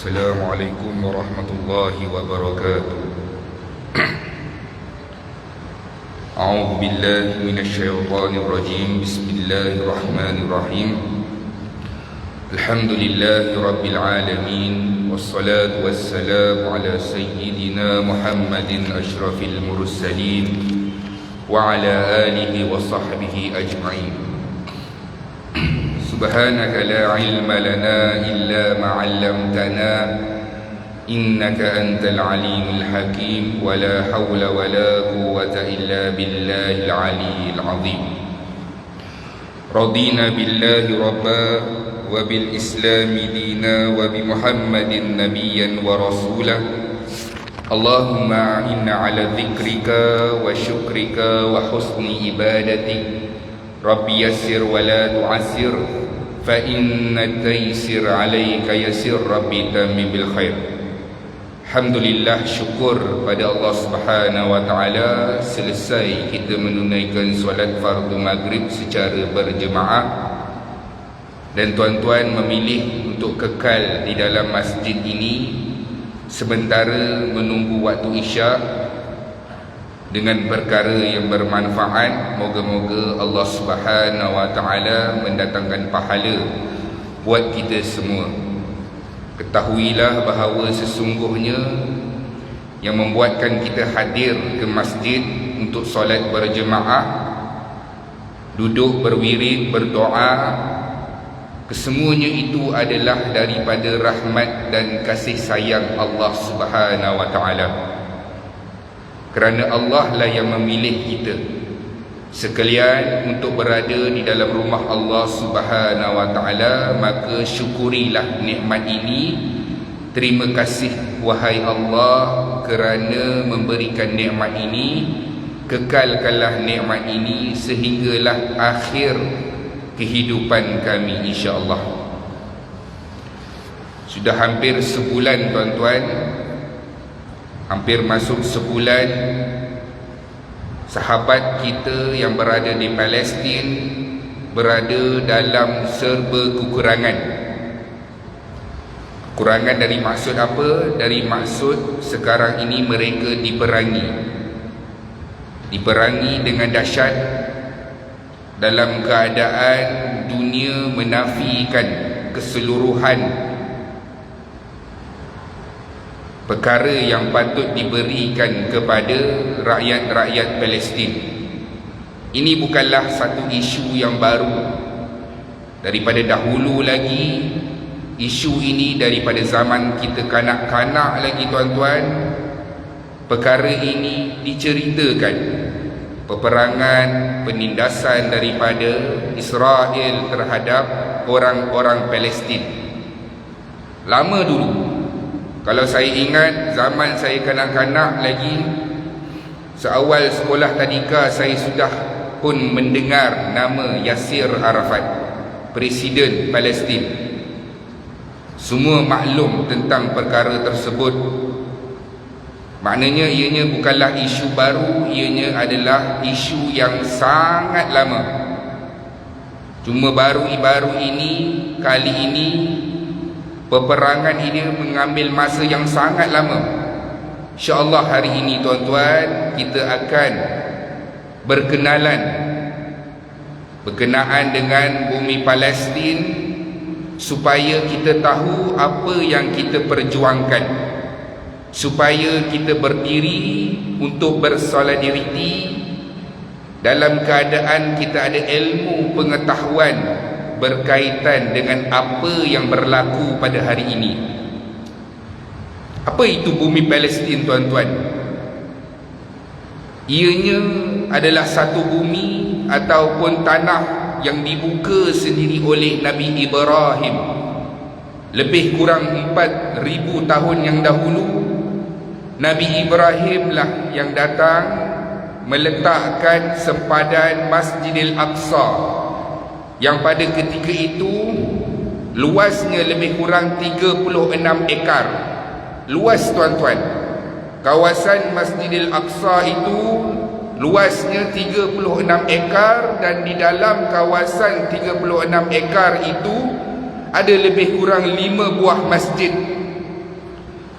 Assalamualaikum warahmatullahi wabarakatuh. A'udzu billahi minasyaitonir rajim. Bismillahirrahmanirrahim. Alhamdulillahi rabbil alamin, wassalatu wassalamu ala sayyidina Muhammadin asyrafil mursalin wa ala alihi wa sahbihi ajma'in. Subhanaka la ilma lana illa ma 'allamtana innaka antal alimul hakim wa la hawla wa la quwwata illa billahil aliyyil azim. Radina billahi rabba wa bil islami dina wa bi Muhammadin nabiyyan wa rasulah. Allahumma inna ala dzikrika wa syukrika wa husni ibadatik. Rabbi yassir wa la tu'assir fa inna taysir alayka yasir. Rabbi tamim bil khair. Alhamdulillah, syukur pada Allah Subhanahu wa taala, selesai kita menunaikan solat fardu maghrib secara berjemaah dan tuan-tuan memilih untuk kekal di dalam masjid ini sementara menunggu waktu isyak dengan perkara yang bermanfaat. Moga-moga Allah Subhanahu wa taala mendatangkan pahala buat kita semua. Ketahuilah bahawa sesungguhnya yang membuatkan kita hadir ke masjid untuk solat berjemaah, duduk berwirid, berdoa, kesemuanya itu adalah daripada rahmat dan kasih sayang Allah Subhanahu wa taala. Kerana Allah lah yang memilih kita sekalian untuk berada di dalam rumah Allah Subhanahu wa taala, maka syukurilah nikmat ini. Terima kasih wahai Allah kerana memberikan nikmat ini. Kekalkanlah nikmat ini sehinggalah akhir kehidupan kami insya-Allah. Sudah hampir sebulan tuan-tuan, hampir masuk sebulan sahabat kita yang berada di Palestin berada dalam serba kekurangan. Kekurangan dari maksud apa? Dari maksud sekarang ini mereka diperangi dengan dahsyat, dalam keadaan dunia menafikan keseluruhan perkara yang patut diberikan kepada rakyat-rakyat Palestin. Ini bukanlah satu isu yang baru. Daripada dahulu lagi, isu ini daripada zaman kita kanak-kanak lagi tuan-tuan, perkara ini diceritakan. Peperangan, penindasan daripada Israel terhadap orang-orang Palestin. Lama dulu. Kalau saya ingat zaman saya kanak-kanak lagi, seawal sekolah tadika, saya sudah pun mendengar nama Yasir Arafat, Presiden Palestin. Semua maklum tentang perkara tersebut. Maknanya ianya bukanlah isu baru, ianya adalah isu yang sangat lama. Cuma baru-baru ini, kali ini peperangan ini mengambil masa yang sangat lama. InsyaAllah hari ini tuan-tuan, kita akan berkenaan dengan bumi Palestin, supaya kita tahu apa yang kita perjuangkan, supaya kita berdiri untuk bersolidariti dalam keadaan kita ada ilmu pengetahuan berkaitan dengan apa yang berlaku pada hari ini. Apa itu bumi Palestin tuan-tuan? Ianya adalah satu bumi ataupun tanah yang dibuka sendiri oleh Nabi Ibrahim lebih kurang 4,000 tahun yang dahulu. Nabi Ibrahim lah yang datang meletakkan sempadan Masjidil Aqsa, yang pada ketika itu luasnya lebih kurang 36 ekar. Luas tuan-tuan. Kawasan Masjidil Aqsa itu luasnya 36 ekar, dan di dalam kawasan 36 ekar itu ada lebih kurang 5 buah masjid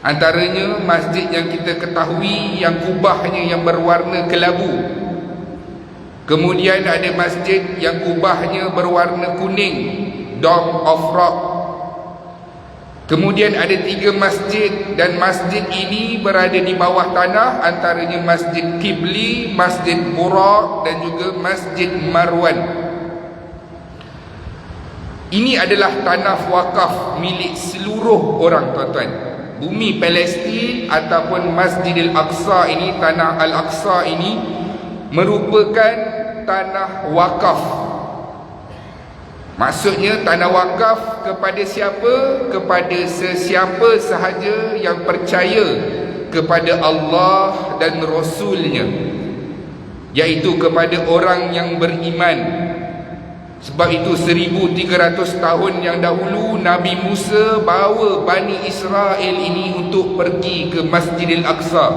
Antaranya masjid yang kita ketahui yang kubahnya yang berwarna kelabu. Kemudian ada masjid yang kubahnya berwarna kuning, Dome of Rock. Kemudian ada 3 masjid, dan masjid ini berada di bawah tanah, antaranya Masjid Qibli, Masjid Buraq dan juga Masjid Marwan. Ini adalah tanah wakaf milik seluruh orang, tuan-tuan. Bumi Palestin ataupun Masjidil Aqsa ini, tanah Al-Aqsa ini merupakan tanah wakaf. Maksudnya tanah wakaf kepada siapa? Kepada sesiapa sahaja yang percaya kepada Allah dan Rasulnya, iaitu kepada orang yang beriman. Sebab itu 1300 tahun yang dahulu Nabi Musa bawa Bani Israel ini untuk pergi ke Masjidil Aqsa.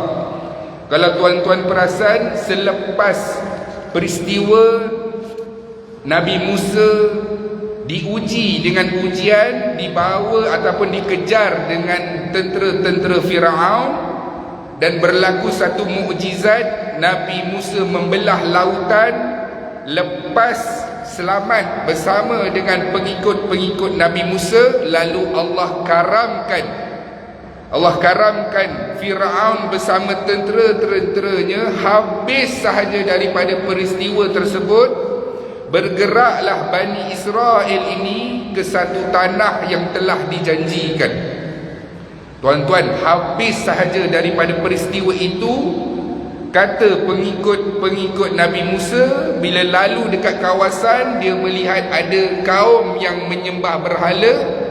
Kalau tuan-tuan perasan, selepas peristiwa Nabi Musa diuji dengan ujian, dibawa ataupun dikejar dengan tentera-tentera Firaun, dan berlaku satu mukjizat, Nabi Musa membelah lautan, lepas selamat bersama dengan pengikut-pengikut Nabi Musa. Lalu Allah karamkan Firaun bersama tentera-tenteranya. Habis sahaja daripada peristiwa tersebut, bergeraklah Bani Israel ini ke satu tanah yang telah dijanjikan. Tuan-tuan, habis sahaja daripada peristiwa itu, kata pengikut Nabi Musa, bila lalu dekat kawasan, dia melihat ada kaum yang menyembah berhala.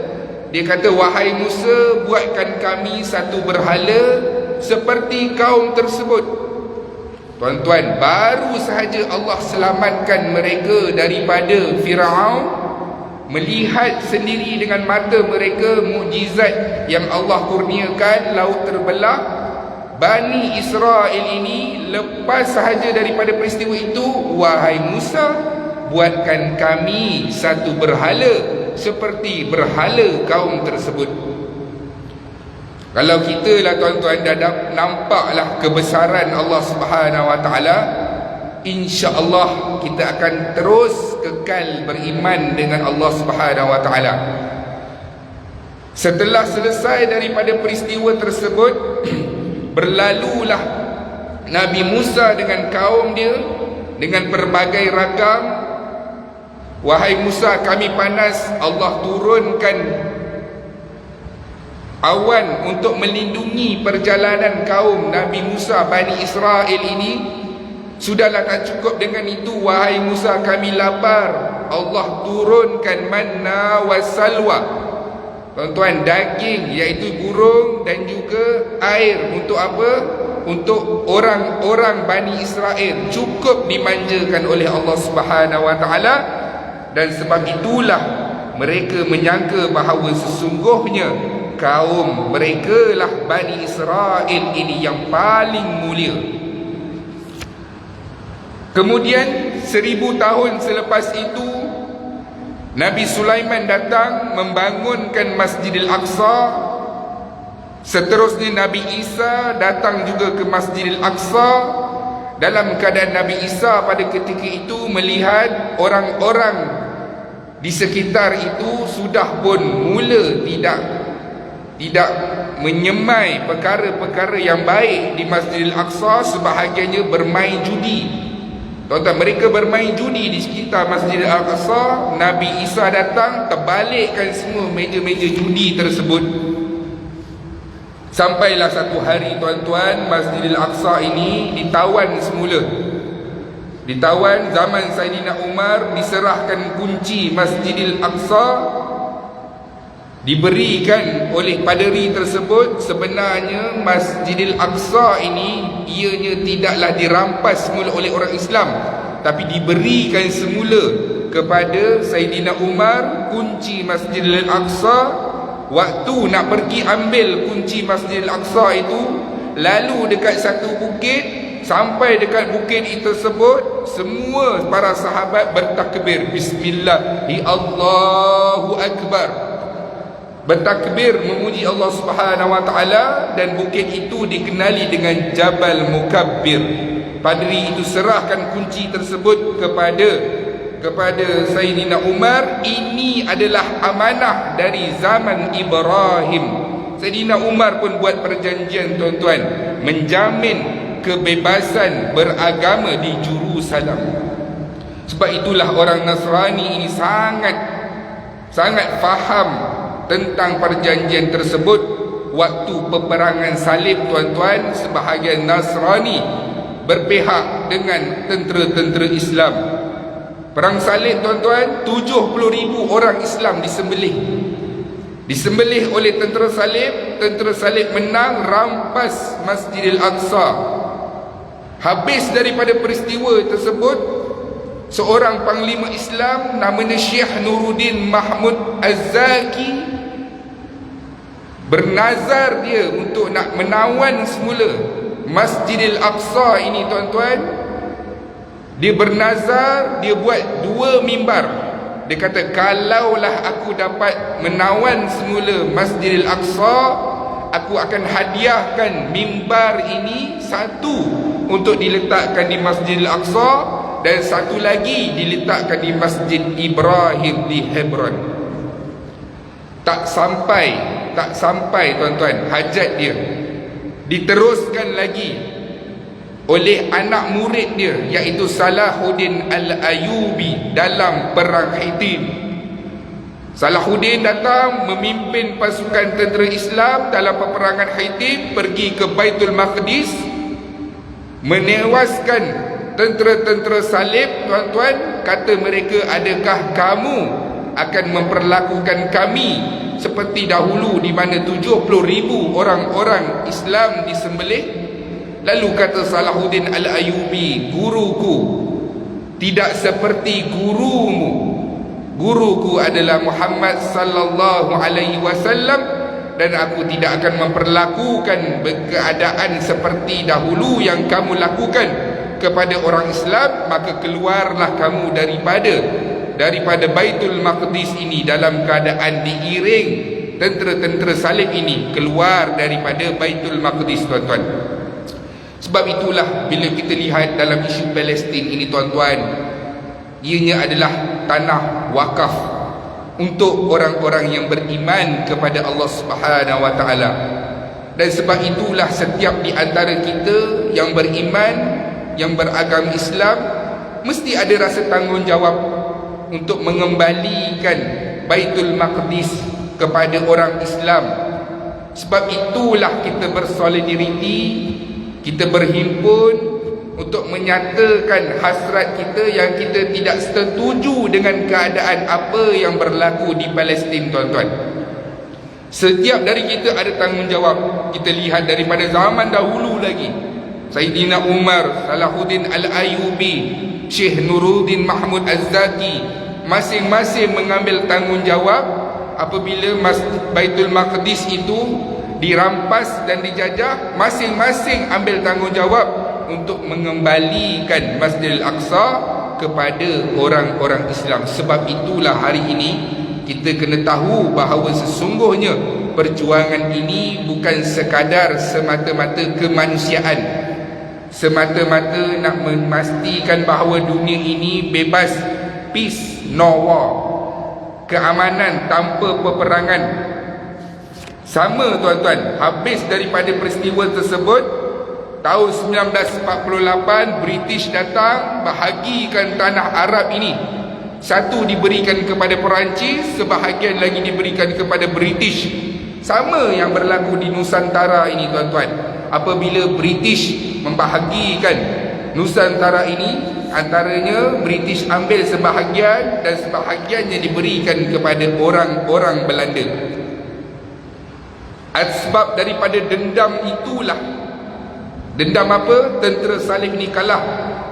Dia kata, wahai Musa, buatkan kami satu berhala seperti kaum tersebut. Tuan-tuan, baru sahaja Allah selamatkan mereka daripada Firaun, melihat sendiri dengan mata mereka mukjizat yang Allah kurniakan, laut terbelah. Bani Israel ini lepas sahaja daripada peristiwa itu, wahai Musa, buatkan kami satu berhala seperti berhala kaum tersebut. Kalau kita lah tuan-tuan dah nampaklah kebesaran Allah Subhanahu Wa Taala, insya-Allah kita akan terus kekal beriman dengan Allah Subhanahu Wa Taala. Setelah selesai daripada peristiwa tersebut, berlalulah Nabi Musa dengan kaum dia dengan berbagai ragam. Wahai Musa, kami panas. Allah turunkan awan untuk melindungi perjalanan kaum Nabi Musa, Bani Israel ini. Sudahlah, tak cukup dengan itu. Wahai Musa, kami lapar. Allah turunkan manna wa salwa. Tuan-tuan, daging iaitu burung dan juga air. Untuk apa? Untuk orang-orang Bani Israel. Cukup dimanjakan oleh Allah Subhanahu Wa Taala. Dan sebab itulah mereka menyangka bahawa sesungguhnya kaum mereka lah Bani Israel ini yang paling mulia. Kemudian 1000 tahun selepas itu, Nabi Sulaiman datang membangunkan Masjidil Aqsa. Seterusnya Nabi Isa datang juga ke Masjidil Aqsa. Dalam keadaan Nabi Isa pada ketika itu melihat orang-orang di sekitar itu sudah pun mula tidak menyemai perkara-perkara yang baik di Masjidil Aqsa. Sebahagiannya bermain judi. Tuan-tuan, mereka bermain judi di sekitar Masjidil Aqsa. Nabi Isa datang, terbalikkan semua meja-meja judi tersebut. Sampailah satu hari, tuan-tuan, Masjidil Aqsa ini ditawan semula. Ditawan zaman Saidina Umar, diserahkan kunci Masjidil Aqsa, diberikan oleh paderi tersebut. Sebenarnya Masjidil Aqsa ini ianya tidaklah dirampas semula oleh orang Islam, tapi diberikan semula kepada Saidina Umar kunci Masjidil Aqsa. Waktu nak pergi ambil kunci Masjidil Aqsa itu, lalu dekat satu bukit. Sampai dekat bukit itu tersebut, semua para sahabat bertakbir, Bismillah, Allahu Akbar. bertakbir memuji Allah Subhanahu wa taala, dan bukit itu dikenali dengan Jabal Mukabbir. Padri itu serahkan kunci tersebut kepada Sayyidina Umar. Ini adalah amanah dari zaman Ibrahim. Sayyidina Umar pun buat perjanjian, tuan-tuan, menjamin kebebasan beragama di Jerusalem. Sebab itulah orang Nasrani ini sangat faham tentang perjanjian tersebut. Waktu peperangan salib, tuan-tuan, sebahagian Nasrani berpihak dengan tentera-tentera Islam. Perang salib, tuan-tuan, 70,000 orang Islam disembelih oleh tentera salib. Tentera salib menang, rampas Masjidil Aqsa. Habis daripada peristiwa tersebut, seorang panglima Islam namanya Syekh Nuruddin Mahmud Az-Zaki bernazar dia untuk nak menawan semula Masjidil Aqsa ini, tuan-tuan. Dia bernazar, dia buat 2 mimbar. Dia kata, kalaulah aku dapat menawan semula Masjidil Aqsa, aku akan hadiahkan mimbar ini, satu untuk diletakkan di Masjidil Aqsa dan satu lagi diletakkan di Masjid Ibrahim di Hebron. Tak sampai tuan-tuan hajat dia, diteruskan lagi oleh anak murid dia, iaitu Salahuddin Al-Ayyubi dalam perang Hittin. Salahuddin datang memimpin pasukan tentera Islam dalam peperangan Hittin, pergi ke Baitul Maqdis, menewaskan tentera-tentera salib, tuan-tuan. Kata mereka, adakah kamu akan memperlakukan kami seperti dahulu, di mana 70,000 orang-orang Islam disembelih? Lalu kata Salahuddin Al-Ayyubi, guruku tidak seperti gurumu. Guruku adalah Muhammad sallallahu alaihi wasallam, dan aku tidak akan memperlakukan keadaan seperti dahulu yang kamu lakukan kepada orang Islam. Maka keluarlah kamu daripada Baitul Maqdis ini dalam keadaan diiring tentera-tentera salib ini keluar daripada Baitul Maqdis, tuan-tuan. Sebab itulah bila kita lihat dalam isu Palestin ini, tuan-tuan, ianya adalah tanah wakaf untuk orang-orang yang beriman kepada Allah Subhanahu wa taala. Dan sebab itulah setiap di antara kita yang beriman, yang beragama Islam, mesti ada rasa tanggungjawab untuk mengembalikan Baitul Maqdis kepada orang Islam. Sebab itulah kita bersolidariti, kita berhimpun untuk menyatakan hasrat kita yang kita tidak setuju dengan keadaan apa yang berlaku di Palestin, tuan-tuan. Setiap dari kita ada tanggungjawab. Kita lihat daripada zaman dahulu lagi, Sayyidina Umar, Salahuddin Al-Ayyubi, Syekh Nuruddin Mahmud Az-Zaki, masing-masing mengambil tanggungjawab apabila Baitul Maqdis itu dirampas dan dijajah. Masing-masing ambil tanggungjawab untuk mengembalikan Masjidil Aqsa kepada orang-orang Islam. Sebab itulah hari ini kita kena tahu bahawa sesungguhnya perjuangan ini bukan sekadar semata-mata kemanusiaan, semata-mata nak memastikan bahawa dunia ini bebas, peace no war, keamanan tanpa peperangan. Sama, tuan-tuan, habis daripada peristiwa tersebut, tahun 1948 British datang bahagikan tanah Arab ini. Satu diberikan kepada Perancis, sebahagian lagi diberikan kepada British. Sama yang berlaku di Nusantara ini, tuan-tuan. Apabila British membahagikan Nusantara ini, antaranya British ambil sebahagian dan sebahagiannya diberikan kepada orang-orang Belanda. Sebab daripada dendam itulah, dendam apa? Tentera salib ini kalah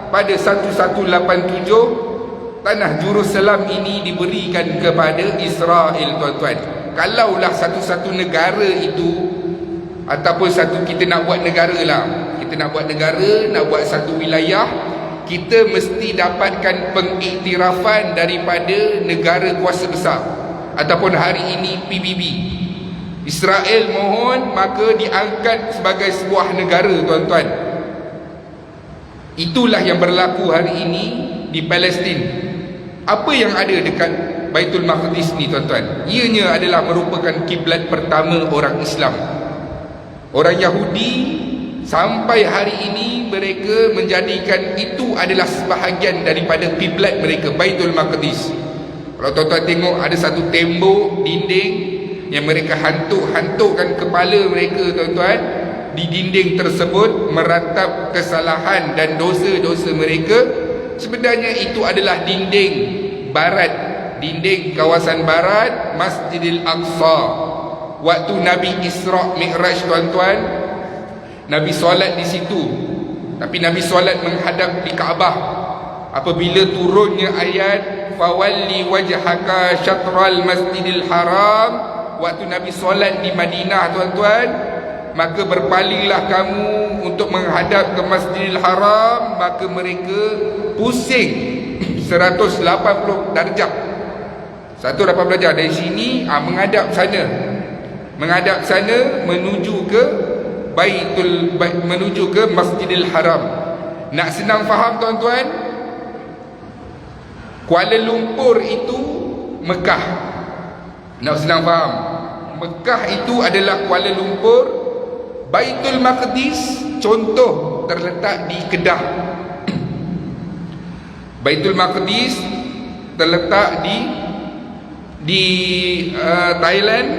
pada 1187, tanah Jerusalem ini diberikan kepada Israel, tuan-tuan. Kalaulah satu-satu negara itu, ataupun kita nak buat negara lah, kita nak buat negara, nak buat satu wilayah, kita mesti dapatkan pengiktirafan daripada negara kuasa besar. ataupun hari ini PBB. Israel mohon, maka diangkat sebagai sebuah negara, tuan-tuan. Itulah yang berlaku hari ini di Palestin. Apa yang ada dekat Baitul Maqdis ni, tuan-tuan? Ianya adalah merupakan kiblat pertama orang Islam. Orang Yahudi sampai hari ini mereka menjadikan itu adalah sebahagian daripada kiblat mereka, Baitul Maqdis. Kalau tuan-tuan tengok, ada satu tembok dinding yang mereka hantuk-hantukkan kepala mereka, tuan-tuan. Di dinding tersebut meratap kesalahan dan dosa-dosa mereka. Sebenarnya itu adalah dinding barat, dinding kawasan barat Masjidil Aqsa. Waktu Nabi Isra' Mi'raj, tuan-tuan, Nabi solat di situ. Tapi Nabi solat menghadap di Kaabah. Apabila turunnya ayat fawalli wajhaka syatral masjidil haram, waktu Nabi solat di Madinah, tuan-tuan, maka berpalinglah kamu untuk menghadap ke Masjidil Haram. Maka mereka pusing 180 darjah. 180 darjah dari sini menghadap sana. Menghadap sana menuju ke menuju ke Masjidil Haram. Nak senang faham, tuan-tuan, Kuala Lumpur itu Mekah. Nak senang faham, Mekah itu adalah Kuala Lumpur. Baitul Maqdis contoh terletak di Kedah. Baitul Maqdis terletak di Thailand,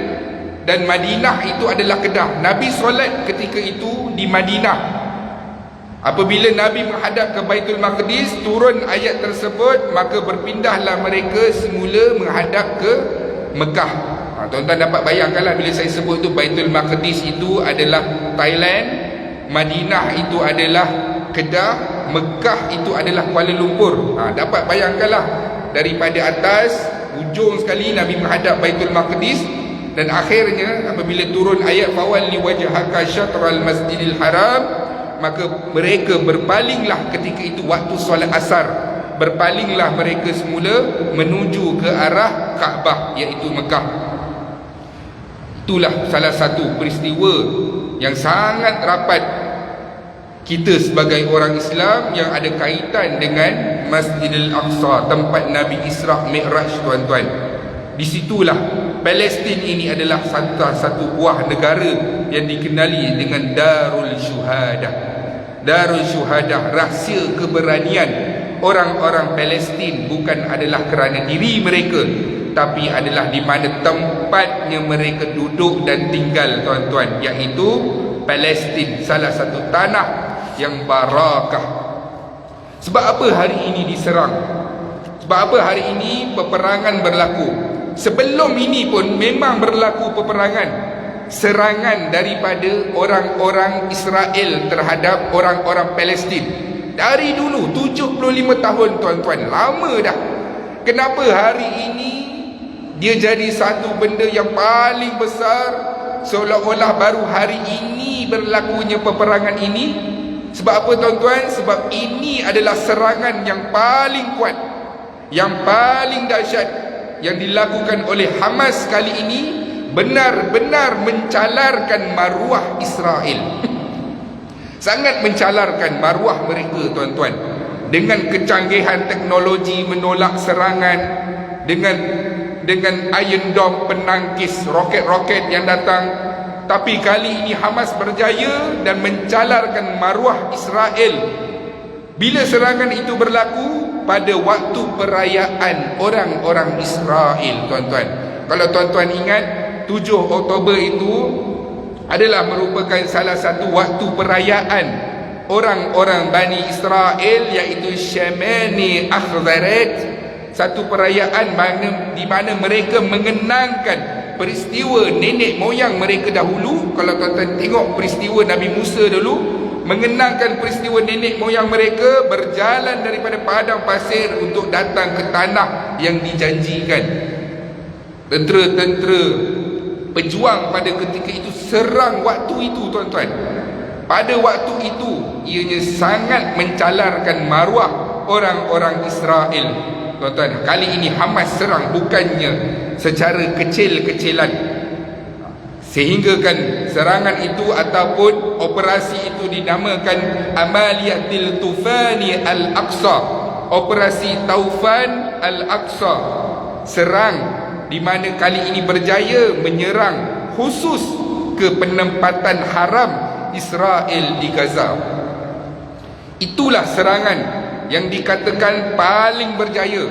dan Madinah itu adalah Kedah. Nabi solat ketika itu di Madinah. Apabila Nabi menghadap ke Baitul Maqdis, turun ayat tersebut, maka berpindahlah mereka semula menghadap ke Mekah. Tuan-tuan dapat bayangkanlah, bila saya sebut tu Baitul Maqdis itu adalah Thailand, Madinah itu adalah Kedah, Mekah itu adalah Kuala Lumpur. Dapat bayangkanlah, daripada atas ujung sekali Nabi menghadap Baitul Maqdis, dan akhirnya apabila turun ayat fawalli wajhaka syatral masjidil haram, maka mereka berpalinglah ketika itu waktu solat asar. Berpalinglah mereka semula menuju ke arah Kaabah, iaitu Mekah. Itulah salah satu peristiwa yang sangat rapat kita sebagai orang Islam yang ada kaitan dengan Masjidil Aqsa, tempat Nabi Isra' Mi'raj, tuan-tuan. Di situlah Palestin ini adalah satu buah negara yang dikenali dengan Darul Syuhadah. Darul Syuhadah, rahsia keberanian orang-orang Palestin bukan adalah kerana diri mereka, tapi adalah di mana tempatnya mereka duduk dan tinggal, tuan-tuan, iaitu Palestin, salah satu tanah yang barakah. Sebab apa hari ini diserang? Sebab apa hari ini peperangan berlaku? Sebelum ini pun memang berlaku peperangan, serangan daripada orang-orang Israel terhadap orang-orang Palestin. Dari dulu 75 tahun, tuan-tuan, lama dah. Kenapa hari ini dia jadi satu benda yang paling besar, seolah-olah baru hari ini berlakunya peperangan ini? Sebab apa, tuan-tuan? Sebab ini adalah serangan yang paling kuat, yang paling dahsyat yang dilakukan oleh Hamas kali ini, benar-benar mencalarkan maruah Israel. Sangat mencalarkan maruah mereka, tuan-tuan. Dengan kecanggihan teknologi menolak serangan, dengan Iron Dome penangkis roket-roket yang datang. Tapi kali ini Hamas berjaya dan mencalarkan maruah Israel. Bila serangan itu berlaku pada waktu perayaan orang-orang Israel, tuan-tuan. Kalau tuan-tuan ingat, 7 Oktober itu adalah merupakan salah satu waktu perayaan orang-orang Bani Israel, iaitu Shemini Akhzaret. Satu perayaan di mana mereka mengenangkan peristiwa nenek moyang mereka dahulu. Kalau tuan-tuan tengok peristiwa Nabi Musa dulu, mengenangkan peristiwa nenek moyang mereka berjalan daripada padang pasir untuk datang ke tanah yang dijanjikan. Tentera-tentera pejuang pada ketika itu serang waktu itu, tuan-tuan. Pada waktu itu ianya sangat mencalarkan maruah orang-orang Israel. tuan-tuan, kali ini Hamas serang bukannya secara kecil-kecilan, sehingga kan serangan itu ataupun operasi itu dinamakan Amaliyatil Tufani Al-Aqsa, operasi Taufan Al-Aqsa, serang di mana kali ini berjaya menyerang khusus ke penempatan haram Israel di Gaza. Itulah serangan yang dikatakan paling berjaya,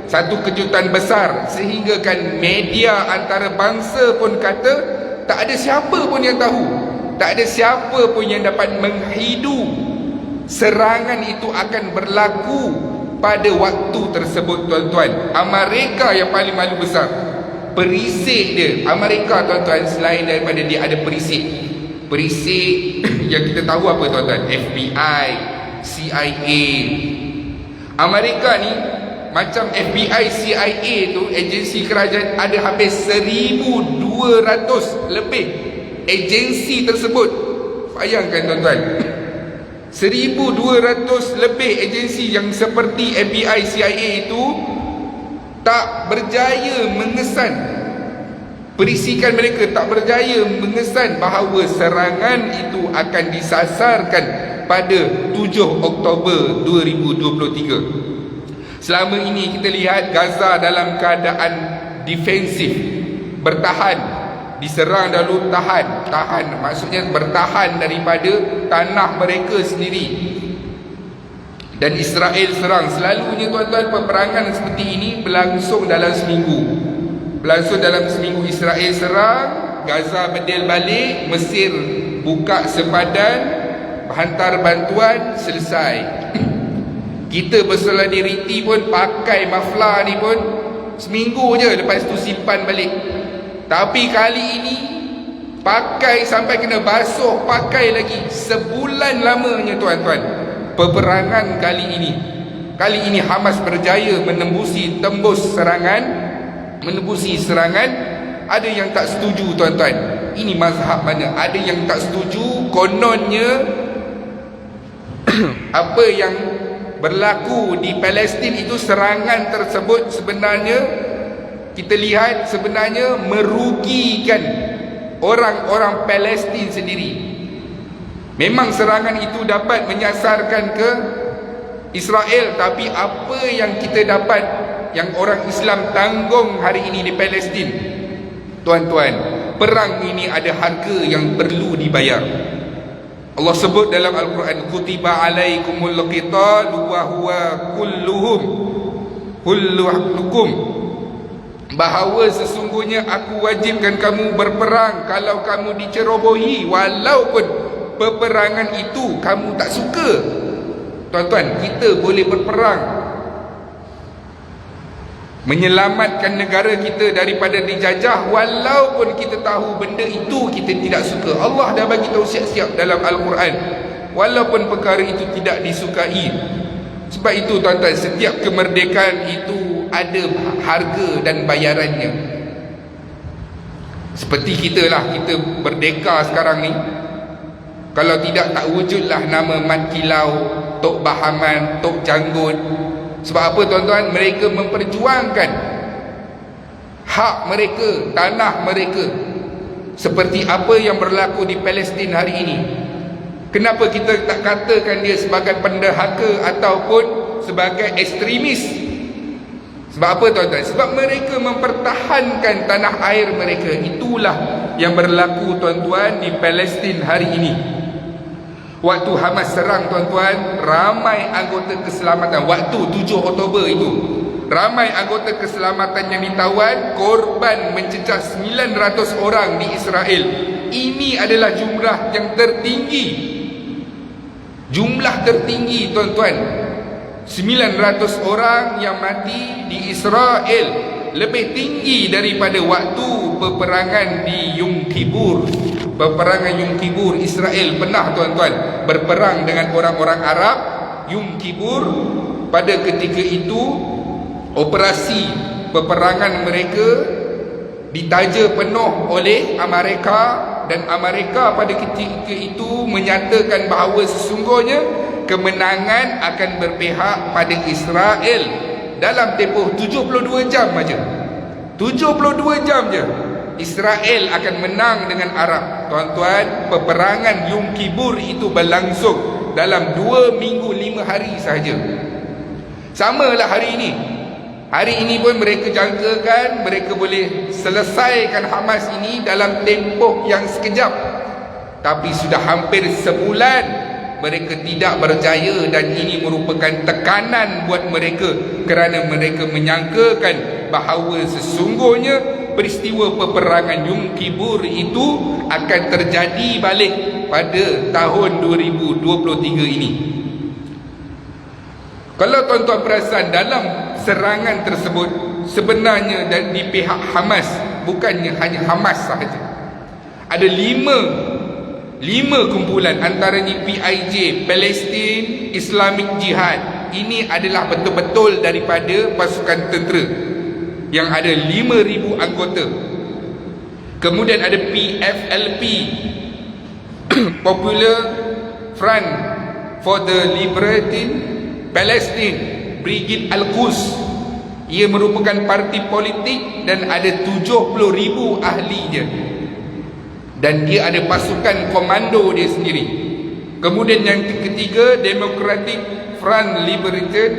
satu kejutan besar, sehingga kan media antarabangsa pun kata tak ada siapa pun yang tahu, tak ada siapa pun yang dapat menghidu serangan itu akan berlaku pada waktu tersebut, tuan-tuan. Amerika yang paling malu besar. Perisik dia, Amerika, tuan-tuan, selain daripada dia ada perisik yang kita tahu apa, tuan-tuan? FBI, CIA. Amerika ni macam FBI, CIA tu, agensi kerajaan, ada hampir 1,200 lebih agensi tersebut. Bayangkan, tuan-tuan, 1,200 lebih agensi yang seperti FBI, CIA itu tak berjaya mengesan, perisikan mereka tak berjaya mengesan bahawa serangan itu akan disasarkan pada 7 Oktober 2023. Selama ini kita lihat Gaza dalam keadaan defensif, bertahan, diserang dahulu, tahan, maksudnya bertahan daripada tanah mereka sendiri. Dan Israel serang. Selalunya, tuan-tuan, peperangan seperti ini berlangsung dalam seminggu. Israel serang, Gaza bedil balik, Mesir buka sepadan, hantar bantuan, selesai. Kita bersolidaritas pun pakai maflar ni pun seminggu je, lepas tu simpan balik. Tapi kali ini pakai sampai kena basuh, pakai lagi sebulan lamanya, tuan-tuan. Peperangan kali ini Hamas berjaya tembus serangan. Ada yang tak setuju, tuan-tuan. Ini mazhab mana? Ada yang tak setuju, kononnya apa yang berlaku di Palestin itu, serangan tersebut sebenarnya kita lihat sebenarnya merugikan orang-orang Palestin sendiri. Memang serangan itu dapat menyasarkan ke Israel, tapi apa yang kita dapat, yang orang Islam tanggung hari ini di Palestin, tuan-tuan, perang ini ada harga yang perlu dibayar. Allah sebut dalam Al-Quran, kutiba alaikumul qital wa huwa kullukum, bahawa sesungguhnya aku wajibkan kamu berperang kalau kamu dicerobohi, walaupun peperangan itu kamu tak suka. Tuan-tuan, kita boleh berperang menyelamatkan negara kita daripada dijajah, walaupun kita tahu benda itu kita tidak suka. Allah dah bagi tahu siap-siap dalam Al-Quran, walaupun perkara itu tidak disukai. Sebab itu, tuan-tuan, setiap kemerdekaan itu ada harga dan bayarannya. Seperti kita lah, kita merdeka sekarang ni, kalau tidak tak wujudlah nama Mat Kilau, Tok Bahaman, Tok Janggut. Sebab apa, tuan-tuan? Mereka memperjuangkan hak mereka, tanah mereka, seperti apa yang berlaku di Palestin hari ini. Kenapa kita tak katakan dia sebagai pendahaka ataupun sebagai ekstremis? Sebab apa, tuan-tuan? Sebab mereka mempertahankan tanah air mereka. Itulah yang berlaku, tuan-tuan, di Palestin hari ini. Waktu Hamas serang, tuan-tuan, ramai anggota keselamatan. Waktu 7 Oktober itu, ramai anggota keselamatan yang ditawan. Korban mencecah 900 orang di Israel. Ini adalah jumlah yang tertinggi. Jumlah tertinggi, tuan-tuan. 900 orang yang mati di Israel. Lebih tinggi daripada waktu peperangan di Yom Kippur. Peperangan Yom Kippur, Israel pernah, tuan-tuan, berperang dengan orang-orang Arab. Yom Kippur, pada ketika itu operasi peperangan mereka ditaja penuh oleh Amerika, dan Amerika pada ketika itu menyatakan bahawa sesungguhnya kemenangan akan berpihak pada Israel. dalam tempoh 72 jam aja. 72 jam je Israel akan menang dengan Arab. Tuan-tuan, peperangan Yom Kippur itu berlangsung dalam 2 minggu 5 hari sahaja. Samalah hari ini. Hari ini pun mereka jangkakan mereka boleh selesaikan Hamas ini dalam tempoh yang sekejap. Tapi sudah hampir sebulan mereka tidak berjaya, dan ini merupakan tekanan buat mereka kerana mereka menyangkakan bahawa sesungguhnya peristiwa peperangan Yom Kippur itu akan terjadi balik pada tahun 2023 ini. Kalau tuan-tuan perasan, dalam serangan tersebut sebenarnya di pihak Hamas, bukannya hanya Hamas sahaja, ada lima kumpulan, antaranya PIJ, Palestine Islamic Jihad. Ini adalah betul-betul daripada pasukan tentera yang ada 5,000 anggota. Kemudian ada PFLP, Popular Front for the Liberating Palestine, Brigade Al-Quds. Ia merupakan parti politik dan ada 70,000 ahlinya, dan dia ada pasukan komando dia sendiri. Kemudian yang ketiga, Democratic Front Liberated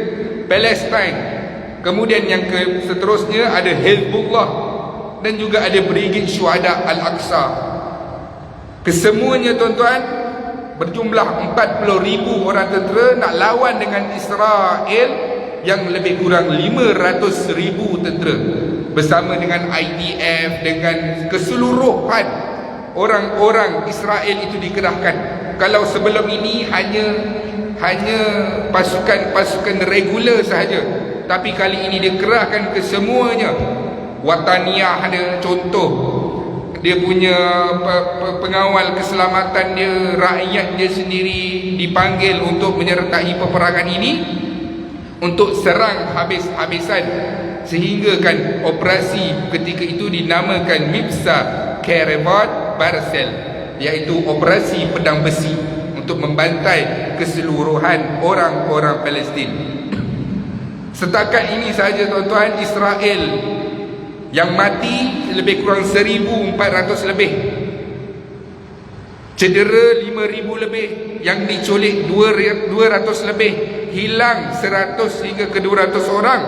Palestine. Kemudian yang seterusnya ada Hezbollah, dan juga ada Brigade Syuhada Al-Aqsa. Kesemuanya tuan-tuan berjumlah 40,000 orang tentera nak lawan dengan Israel yang lebih kurang 500,000 tentera, bersama dengan IDF, dengan keseluruhan orang-orang Israel itu dikerahkan. Kalau sebelum ini hanya pasukan-pasukan regular sahaja, tapi kali ini dikerahkan kesemuanya. Wataniyah ada contoh, dia punya pengawal keselamatan dia, rakyat dia sendiri dipanggil untuk menyertai peperangan ini, untuk serang habis-habisan, sehingga kan operasi ketika itu dinamakan Mibsa Kerevat Barsel, iaitu operasi pedang besi, untuk membantai keseluruhan orang-orang Palestin. Setakat ini saja tuan-tuan, Israel yang mati lebih kurang 1,400 lebih, cedera 5,000 lebih, yang diculik 200 lebih, hilang 100 hingga ke 200 orang,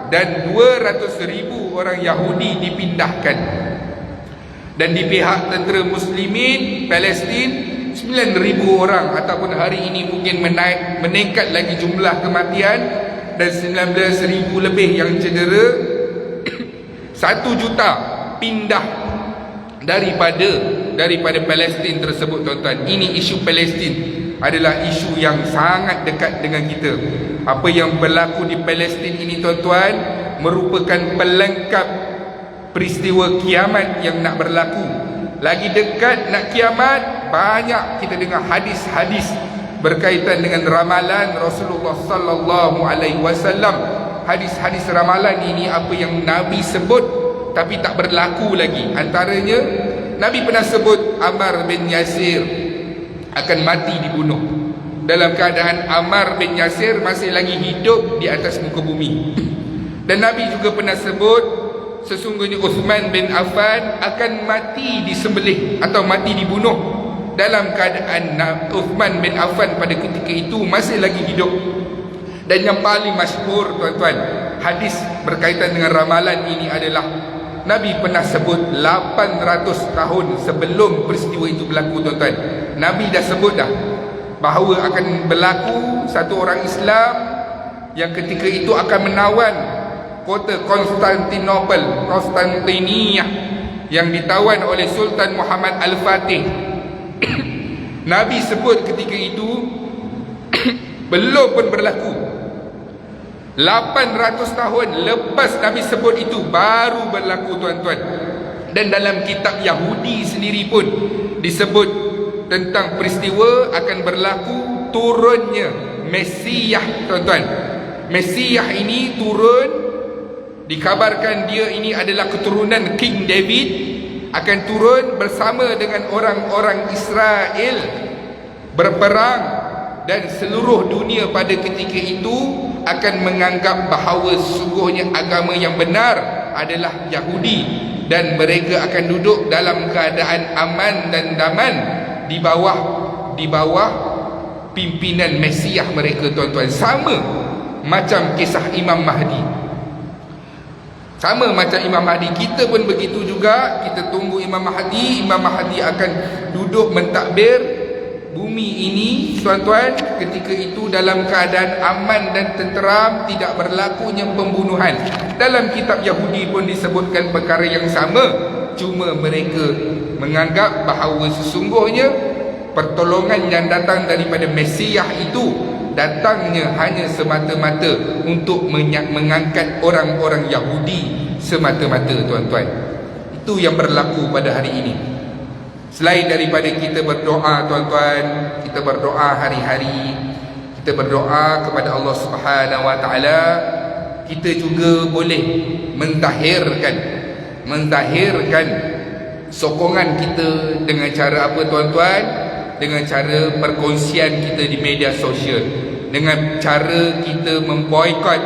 dan 200,000 orang Yahudi dipindahkan. Dan di pihak tentera muslimin Palestin 9,000 orang, ataupun hari ini mungkin meningkat lagi jumlah kematian, dan 19,000 lebih yang cedera. 1 juta pindah daripada Palestin tersebut tuan-tuan. Ini isu Palestin adalah isu yang sangat dekat dengan kita. Apa yang berlaku di Palestin ini tuan-tuan merupakan pelengkap peristiwa kiamat yang nak berlaku. Lagi dekat nak kiamat, banyak kita dengar hadis-hadis berkaitan dengan ramalan Rasulullah sallallahu alaihi wasallam. Hadis-hadis ramalan ini apa yang Nabi sebut tapi tak berlaku lagi. Antaranya, Nabi pernah sebut Ammar bin Yasir akan mati dibunuh, dalam keadaan Ammar bin Yasir masih lagi hidup di atas muka bumi. Dan Nabi juga pernah sebut sesungguhnya Uthman bin Affan akan mati disembelih atau mati dibunuh, dalam keadaan Uthman bin Affan pada ketika itu masih lagi hidup. Dan yang paling masyhur tuan-tuan, hadis berkaitan dengan ramalan ini adalah Nabi pernah sebut 800 tahun sebelum peristiwa itu berlaku tuan-tuan. Nabi dah sebut dah bahawa akan berlaku satu orang Islam yang ketika itu akan menawan kota Konstantiniyah yang ditawan oleh Sultan Muhammad Al-Fatih. Nabi sebut ketika itu belum pun berlaku. 800 tahun lepas Nabi sebut itu baru berlaku tuan-tuan. Dan dalam kitab Yahudi sendiri pun disebut tentang peristiwa akan berlaku turunnya Mesiah tuan-tuan. Mesiah ini turun, dikabarkan dia ini adalah keturunan King David, akan turun bersama dengan orang-orang Israel berperang, dan seluruh dunia pada ketika itu akan menganggap bahawa sesungguhnya agama yang benar adalah Yahudi, dan mereka akan duduk dalam keadaan aman dan damai di bawah pimpinan Mesiah mereka, tuan-tuan. Sama macam kisah Imam Mahdi. Sama macam Imam Mahdi, kita pun begitu juga. Kita tunggu Imam Mahdi. Imam Mahdi akan duduk mentadbir bumi ini, tuan-tuan, ketika itu dalam keadaan aman dan tenteram, tidak berlakunya pembunuhan. Dalam kitab Yahudi pun disebutkan perkara yang sama, cuma mereka menganggap bahawa sesungguhnya pertolongan yang datang daripada Mesiah itu datangnya hanya semata-mata untuk mengangkat orang-orang Yahudi semata-mata, tuan-tuan. Itu yang berlaku pada hari ini. Selain daripada kita berdoa, tuan-tuan, kita berdoa hari-hari, kita berdoa kepada Allah Subhanahu Wa Taala, kita juga boleh mentahirkan sokongan kita dengan cara apa, tuan-tuan? Dengan cara perkongsian kita di media sosial, dengan cara kita memboikot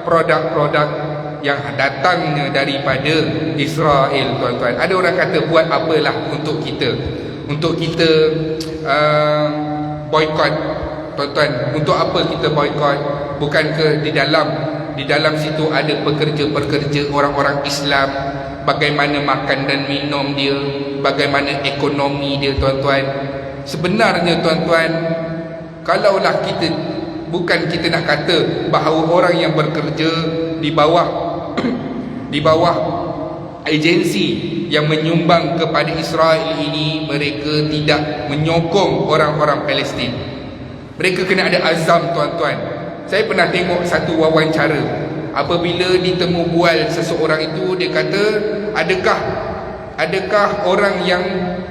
produk-produk yang datangnya daripada Israel, tuan-tuan. Ada orang kata buat apalah untuk kita boikot, tuan-tuan. Untuk apa kita boikot? Bukankah di dalam situ ada pekerja-pekerja orang-orang Islam, bagaimana makan dan minum dia, bagaimana ekonomi dia, tuan-tuan. Sebenarnya, tuan-tuan, kalaulah kita nak kata bahawa orang yang bekerja di bawah agensi yang menyumbang kepada Israel ini, mereka tidak menyokong orang-orang Palestin. Mereka kena ada azam, tuan-tuan. Saya pernah tengok satu wawancara. Apabila ditemu bual seseorang itu, dia kata, adakah orang yang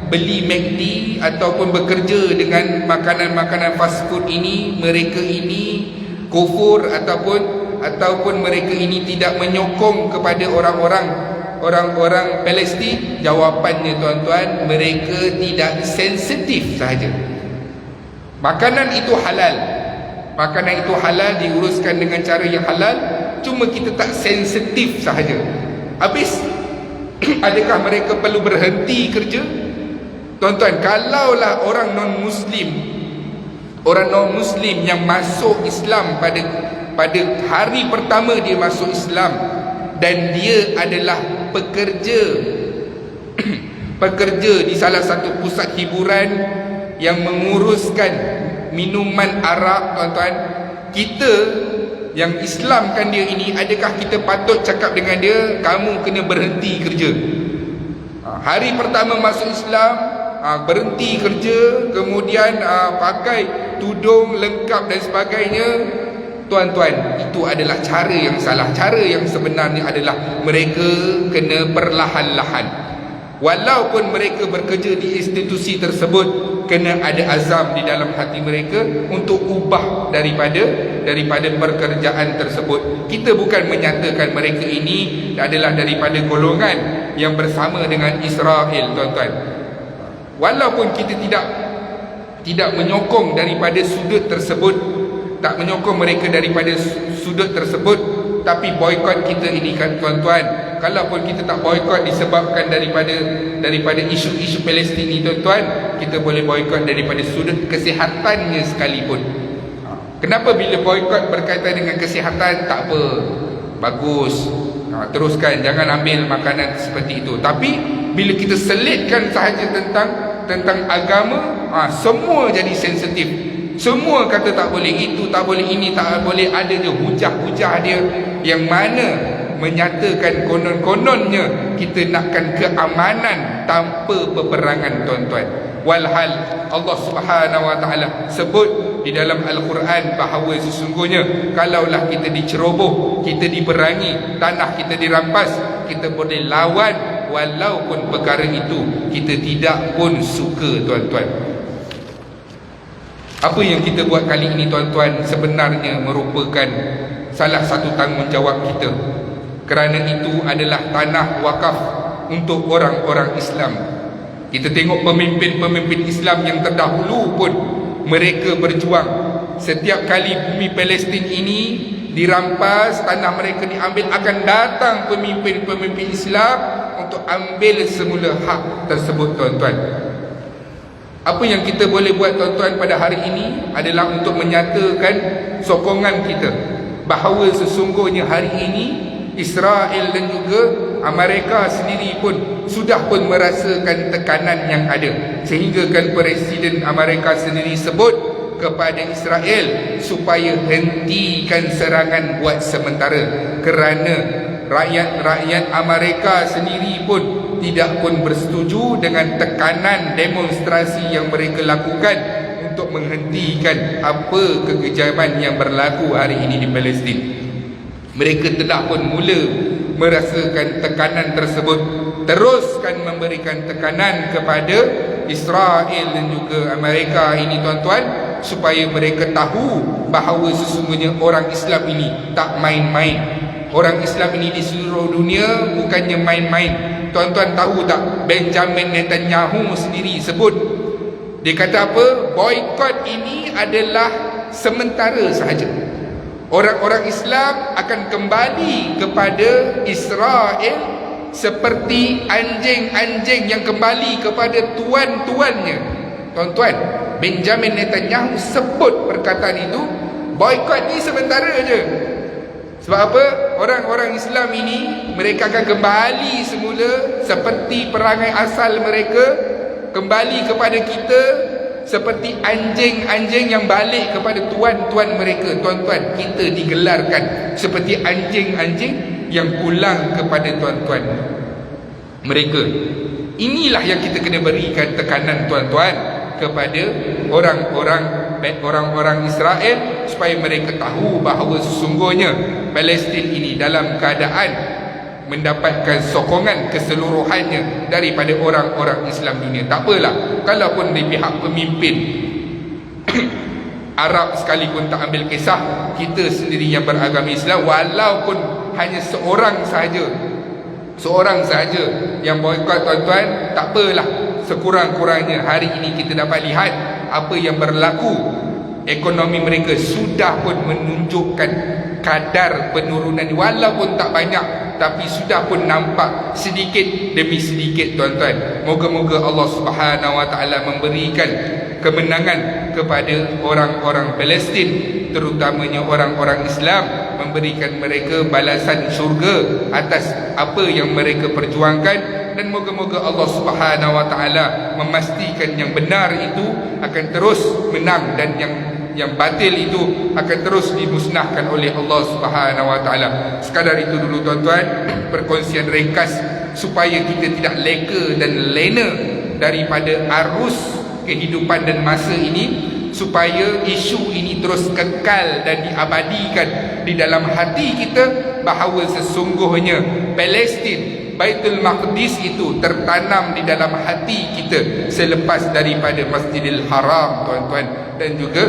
beli McD ataupun bekerja dengan makanan-makanan fast food ini, mereka ini kufur ataupun mereka ini tidak menyokong kepada orang-orang Palestin? Jawapannya, tuan-tuan, mereka tidak sensitif sahaja. Makanan itu halal, diuruskan dengan cara yang halal, cuma kita tak sensitif sahaja. Habis, adakah mereka perlu berhenti kerja? Tuan-tuan, kalaulah orang non-Muslim yang masuk Islam pada hari pertama dia masuk Islam, dan dia adalah pekerja di salah satu pusat hiburan yang menguruskan minuman arak, tuan-tuan, kita yang Islamkan dia ini, adakah kita patut cakap dengan dia, kamu kena berhenti kerja? Hari pertama masuk Islam, berhenti kerja, kemudian pakai tudung lengkap dan sebagainya. Tuan-tuan, itu adalah cara yang salah. Cara yang sebenarnya adalah mereka kena perlahan-lahan. Walaupun mereka bekerja di institusi tersebut, kena ada azam di dalam hati mereka untuk ubah daripada pekerjaan tersebut. Kita bukan menyatakan mereka ini adalah daripada golongan yang bersama dengan Israel, tuan-tuan. Walaupun kita tidak menyokong daripada sudut tersebut, tak menyokong mereka daripada sudut tersebut, tapi boikot kita ini, kan, tuan-tuan, kalaupun kita tak boikot disebabkan daripada isu-isu Palestin ini, tuan-tuan, kita boleh boikot daripada sudut kesihatannya sekalipun. Kenapa bila boikot berkaitan dengan kesihatan, tak apa, bagus, teruskan, jangan ambil makanan seperti itu. Tapi bila kita selitkan sahaja tentang agama, semua jadi sensitif. Semua kata tak boleh, itu tak boleh, ini tak boleh. Ada je hujah-hujah dia yang mana menyatakan konon-kononnya kita nakkan keamanan tanpa peperangan, tuan-tuan. Walhal Allah Subhanahu Wa Taala sebut di dalam Al-Quran bahawa sesungguhnya kalaulah kita diceroboh, kita diperangi, tanah kita dirampas, kita boleh lawan walaupun perkara itu kita tidak pun suka, tuan-tuan. Apa yang kita buat kali ini, tuan-tuan, sebenarnya merupakan salah satu tanggungjawab kita. Kerana itu adalah tanah wakaf untuk orang-orang Islam. Kita tengok pemimpin-pemimpin Islam yang terdahulu pun mereka berjuang. Setiap kali bumi Palestin ini dirampas, tanah mereka diambil, akan datang pemimpin-pemimpin Islam untuk ambil semula hak tersebut, tuan-tuan. Apa yang kita boleh buat, tuan-tuan, pada hari ini adalah untuk menyatakan sokongan kita bahawa sesungguhnya hari ini Israel dan juga Amerika sendiri pun sudah pun merasakan tekanan yang ada, sehingga kan Presiden Amerika sendiri sebut kepada Israel supaya hentikan serangan buat sementara, kerana rakyat Amerika sendiri pun tidak pun bersetuju dengan tekanan demonstrasi yang mereka lakukan untuk menghentikan apa kekejaman yang berlaku hari ini di Palestin. Mereka telah pun mula merasakan tekanan tersebut, teruskan memberikan tekanan kepada Israel dan juga Amerika ini, tuan-tuan, supaya mereka tahu bahawa sesungguhnya orang Islam ini tak main-main. Orang Islam ini di seluruh dunia bukannya main-main. Tuan-tuan tahu tak, Benjamin Netanyahu sendiri sebut, dia kata apa? Boikot ini adalah sementara sahaja. Orang-orang Islam akan kembali kepada Israel seperti anjing-anjing yang kembali kepada tuan-tuannya. Tuan-tuan, Benjamin Netanyahu sebut perkataan itu, boikot ni sementara je. Sebab apa? Orang-orang Islam ini, mereka akan kembali semula seperti perangai asal mereka, kembali kepada kita seperti anjing-anjing yang balik kepada tuan-tuan mereka. Tuan-tuan, kita digelarkan seperti anjing-anjing yang pulang kepada tuan-tuan mereka. Inilah yang kita kena berikan tekanan, tuan-tuan, kepada orang-orang Israel, supaya mereka tahu bahawa sesungguhnya Palestin ini dalam keadaan mendapatkan sokongan keseluruhannya daripada orang-orang Islam dunia. Tak apalah, kalaupun di pihak pemimpin Arab sekalipun tak ambil kisah, kita sendiri yang beragama Islam, walaupun hanya seorang sahaja yang boikot, tuan-tuan, tak apalah. Sekurang-kurangnya hari ini kita dapat lihat apa yang berlaku. Ekonomi mereka sudah pun menunjukkan kadar penurunan, walaupun tak banyak, tapi sudah pun nampak sedikit demi sedikit, tuan-tuan. Moga-moga Allah Subhanahu Wa Taala memberikan kemenangan kepada orang-orang Palestin, terutamanya orang-orang Islam, memberikan mereka balasan syurga atas apa yang mereka perjuangkan. Dan moga-moga Allah Subhanahu Wa Taala memastikan yang benar itu akan terus menang, dan yang batil itu akan terus dimusnahkan oleh Allah Subhanahu Wa Taala. Sekadar itu dulu, tuan-tuan, perkongsian ringkas supaya kita tidak leka dan lena daripada arus kehidupan dan masa ini, supaya isu ini terus kekal dan diabadikan di dalam hati kita bahawa sesungguhnya Palestin, Baitul Maqdis itu tertanam di dalam hati kita selepas daripada Masjidil Haram, tuan-tuan, dan juga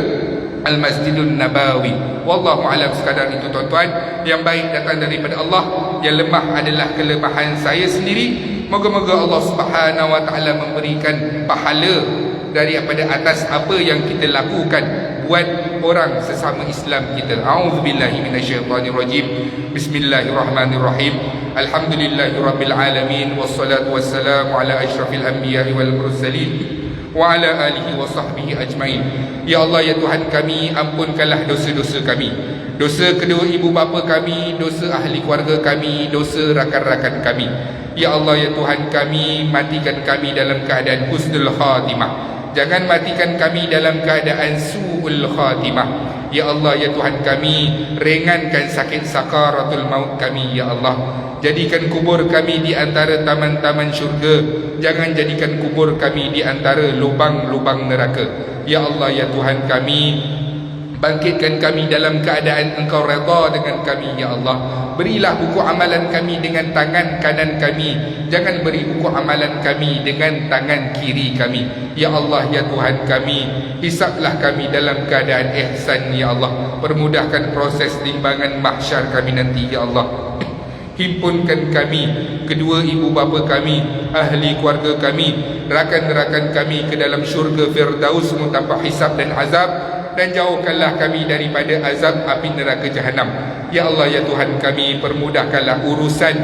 Al-Masjidun Nabawi. Wallahu alam. Sekadar itu, tuan-tuan. Yang baik datang daripada Allah, yang lemah adalah kelemahan saya sendiri. Moga-moga Allah Subhanahu Wa Taala memberikan pahala daripada atas apa yang kita lakukan buat orang sesama Islam kita. A'udzubillahi minasyaitonirrajim. Bismillahirrahmanirrahim. Alhamdulillahirabbil alamin, wassalatu wassalamu ala asyrafil anbiya'i wal mursalin wa ala alihi wa sahbihi ajmain. Ya Allah, ya Tuhan kami, ampunkanlah dosa-dosa kami, dosa kedua ibu bapa kami, dosa ahli keluarga kami, dosa rakan-rakan kami. Ya Allah, ya Tuhan kami, matikan kami dalam keadaan husnul khatimah, jangan matikan kami dalam keadaan su'ul khatimah. Ya Allah, ya Tuhan kami, ringankan sakit sakaratul maut kami. Ya Allah, jadikan kubur kami di antara taman-taman syurga, jangan jadikan kubur kami di antara lubang-lubang neraka. Ya Allah, ya Tuhan kami, bangkitkan kami dalam keadaan Engkau redha dengan kami. Ya Allah, berilah buku amalan kami dengan tangan kanan kami, jangan beri buku amalan kami dengan tangan kiri kami. Ya Allah, ya Tuhan kami, hisablah kami dalam keadaan ihsan. Ya Allah, permudahkan proses timbangan mahsyar kami nanti. Ya Allah, himpunkan kami, kedua ibu bapa kami, ahli keluarga kami, rakan-rakan kami ke dalam syurga Firdaus tanpa hisab dan azab. dan jauhkanlah kami daripada azab api neraka jahanam. Ya Allah, ya Tuhan kami, permudahkanlah urusan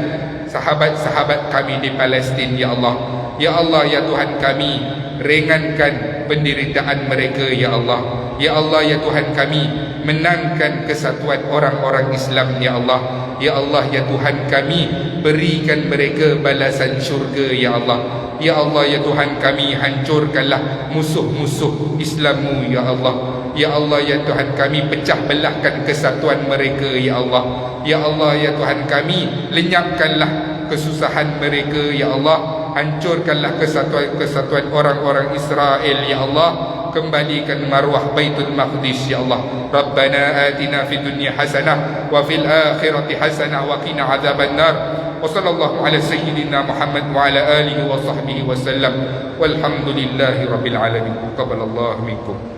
sahabat-sahabat kami di Palestin, ya Allah. Ya Allah, ya Tuhan kami, ringankan penderitaan mereka, ya Allah. Ya Allah, ya Tuhan kami, menangkan kesatuan orang-orang Islam, ya Allah. Ya Allah, ya Tuhan kami, berikan mereka balasan syurga, ya Allah. Ya Allah, ya Tuhan kami, hancurkanlah musuh-musuh Islam-Mu, ya Allah. Ya Allah, ya Tuhan kami, pecah belahkan kesatuan mereka, ya Allah. Ya Allah, ya Tuhan kami, lenyapkanlah kesusahan mereka, ya Allah. Hancurkanlah kesatuan orang-orang Israel, ya Allah. Kembalikan marwah Baitul Maqdis, ya Allah. Rabbana atina fid dunya hasanah wa fil akhirati hasanah wa qina adzabannar. Wa sallallahu ala sayyidina Muhammad wa ala alihi wa sahbihi wa sallam. Walhamdulillahi rabbil alamin. Taqabbalallahu minkum.